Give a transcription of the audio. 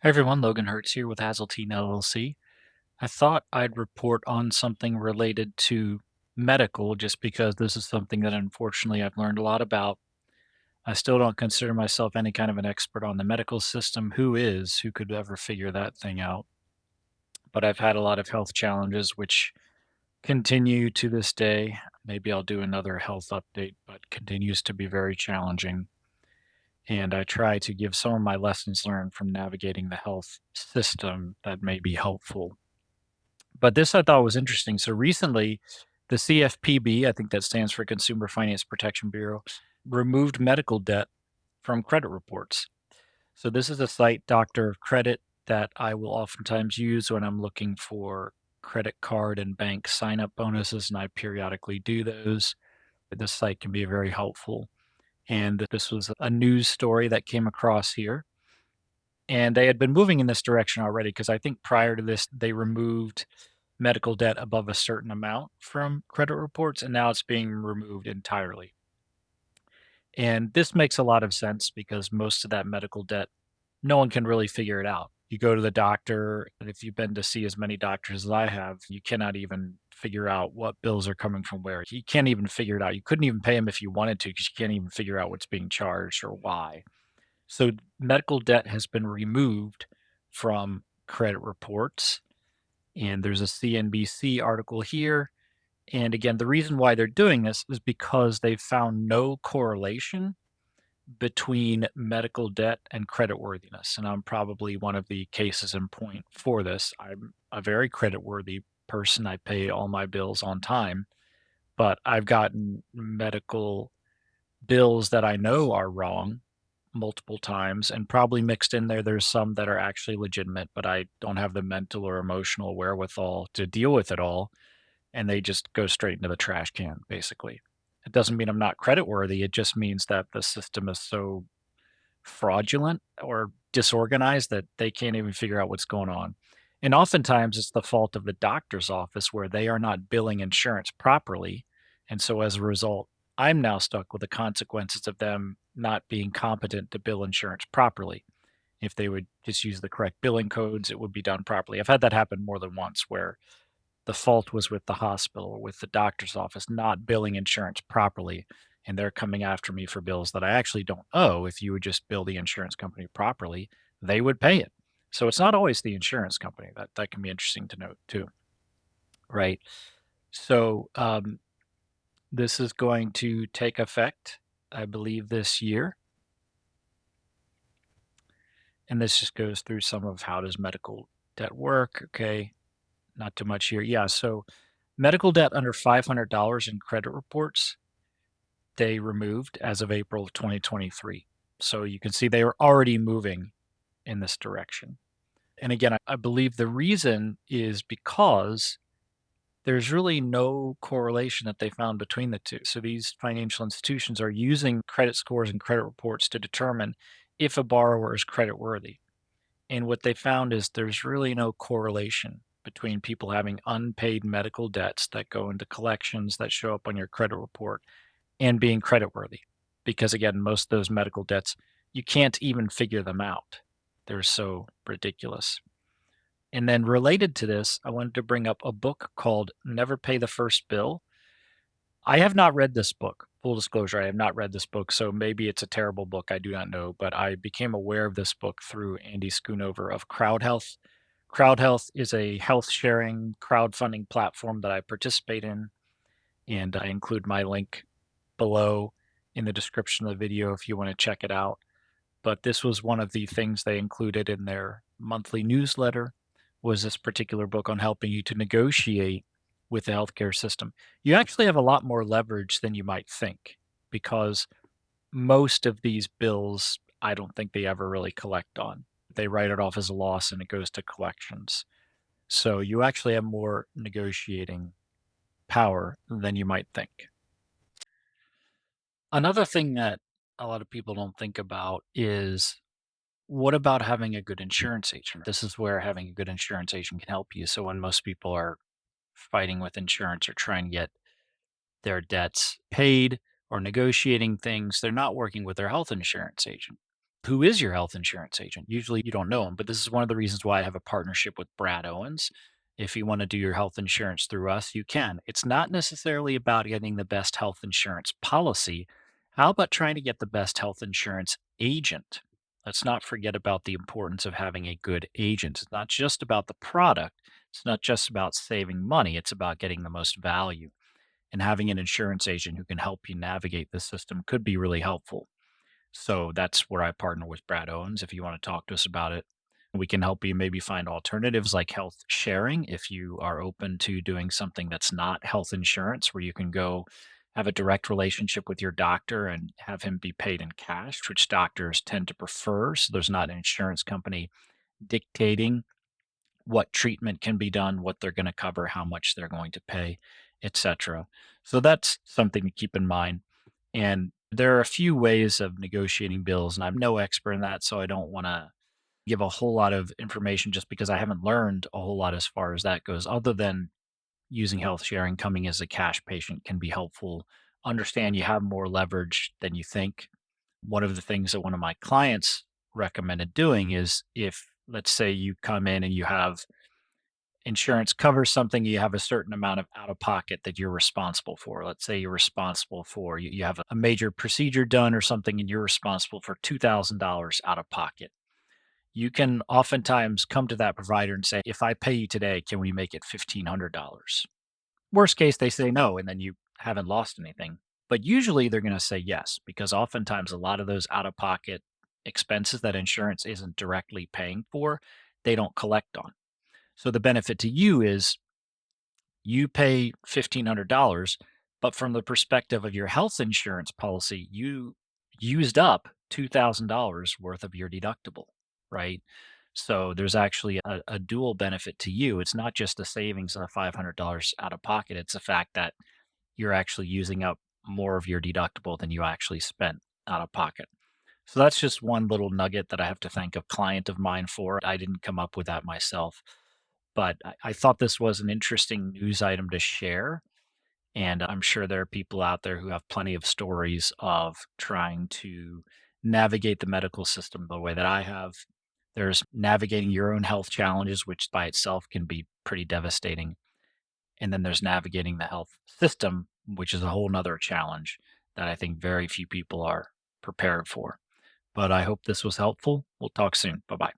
Hey everyone, Logan Hertz here with Hazeltine LLC. I thought I'd report on something related to medical just because this is something that unfortunately I've learned a lot about. I still don't consider myself any kind of an expert on the medical system. Who is? Who could ever figure that thing out? But I've had a lot of health challenges which continue to this day. Maybe I'll do another health update, but continues to be very challenging. And I try to give some of my lessons learned from navigating the health system that may be helpful. But this I thought was interesting. So recently, the CFPB, I think that stands for Consumer Finance Protection Bureau, removed medical debt from credit reports. So this is a site, Doctor of Credit, that I will oftentimes use when I'm looking for credit card and bank sign up bonuses, and I periodically do those. This site can be very helpful. And this was a news story that came across here. And they had been moving in this direction already because I think prior to this, they removed medical debt above a certain amount from credit reports, and now it's being removed entirely. And this makes a lot of sense because most of that medical debt, no one can really figure it out. You go to the doctor, and if you've been to see as many doctors as I have, you cannot even figure out what bills are coming from where. You can't even figure it out. You couldn't even pay them if you wanted to because you can't even figure out what's being charged or why. So medical debt has been removed from credit reports. And there's a CNBC article here. And again, the reason why they're doing this is because they've found no correlation between medical debt and creditworthiness. And I'm probably one of the cases in point for this. I'm a very creditworthy person. I pay all my bills on time, but I've gotten medical bills that I know are wrong multiple times, and probably mixed in there there's some that are actually legitimate, but I don't have the mental or emotional wherewithal to deal with it all, and they just go straight into the trash can, basically. It doesn't mean I'm not creditworthy. It just means that the system is so fraudulent or disorganized that they can't even figure out what's going on. And oftentimes it's the fault of the doctor's office where they are not billing insurance properly. And so as a result, I'm now stuck with the consequences of them not being competent to bill insurance properly. If they would just use the correct billing codes, it would be done properly. I've had that happen more than once where the fault was with the hospital or with the doctor's office not billing insurance properly, and they're coming after me for bills that I actually don't owe. If you would just bill the insurance company properly, they would pay it. So it's not always the insurance company. That can be interesting to note too, right? So this is going to take effect, I believe, this year, and this just goes through some of how does medical debt work. Okay, not too much here. Yeah, so medical debt under $500 in credit reports they removed as of April of 2023. So you can see they were already moving in this direction. And again, I believe the reason is because there's really no correlation that they found between the two. So these financial institutions are using credit scores and credit reports to determine if a borrower is creditworthy. And what they found is there's really no correlation between people having unpaid medical debts that go into collections that show up on your credit report and being creditworthy. Because again, most of those medical debts, you can't even figure them out. They're so ridiculous. And then related to this, I wanted to bring up a book called Never Pay the First Bill. I have not read this book. Full disclosure, I have not read this book, so maybe it's a terrible book. I do not know, but I became aware of this book through Andy Schoonover of CrowdHealth. CrowdHealth is a health sharing crowdfunding platform that I participate in, and I include my link below in the description of the video if you want to check it out. But this was one of the things they included in their monthly newsletter was this particular book on helping you to negotiate with the healthcare system. You actually have a lot more leverage than you might think because most of these bills, I don't think they ever really collect on. They write it off as a loss and it goes to collections. So you actually have more negotiating power than you might think. Another thing that a lot of people don't think about is what about having a good insurance agent? This is where having a good insurance agent can help you. So when most people are fighting with insurance or trying to get their debts paid or negotiating things, they're not working with their health insurance agent. who is your health insurance agent. Usually you don't know him, but this is one of the reasons why I have a partnership with Brad Owens. If you want to do your health insurance through us, you can. It's not necessarily about getting the best health insurance policy. How about trying to get the best health insurance agent? Let's not forget about the importance of having a good agent. It's not just about the product, it's not just about saving money, it's about getting the most value. And having an insurance agent who can help you navigate the system could be really helpful. So that's where I partner with Brad Owens. If you want to talk to us about it, we can help you maybe find alternatives like health sharing if you are open to doing something that's not health insurance, where you can go have a direct relationship with your doctor and have him be paid in cash, which doctors tend to prefer. So there's not an insurance company dictating what treatment can be done, what they're going to cover, how much they're going to pay, etc. So that's something to keep in mind. And there are a few ways of negotiating bills, and I'm no expert in that, so I don't want to give a whole lot of information just because I haven't learned a whole lot as far as that goes, other than using health sharing, coming as a cash patient can be helpful. Understand you have more leverage than you think. One of the things that one of my clients recommended doing is if, let's say, you come in and you have insurance covers something, you have a certain amount of out of pocket that you're responsible for. Let's say you're responsible for, you have a major procedure done or something, and you're responsible for $2,000 out of pocket. You can oftentimes come to that provider and say, if I pay you today, can we make it $1,500? Worst case, they say no, and then you haven't lost anything. But usually they're going to say yes, because oftentimes a lot of those out of pocket expenses that insurance isn't directly paying for, they don't collect on. So the benefit to you is you pay $1,500, but from the perspective of your health insurance policy, you used up $2,000 worth of your deductible, right? So there's actually a dual benefit to you. It's not just the savings of $500 out of pocket, it's the fact that you're actually using up more of your deductible than you actually spent out of pocket. So that's just one little nugget that I have to thank a client of mine for. I didn't come up with that myself, but I thought this was an interesting news item to share. And I'm sure there are people out there who have plenty of stories of trying to navigate the medical system the way that I have. There's navigating your own health challenges, which by itself can be pretty devastating. And then there's navigating the health system, which is a whole nother challenge that I think very few people are prepared for. But I hope this was helpful. We'll talk soon. Bye bye.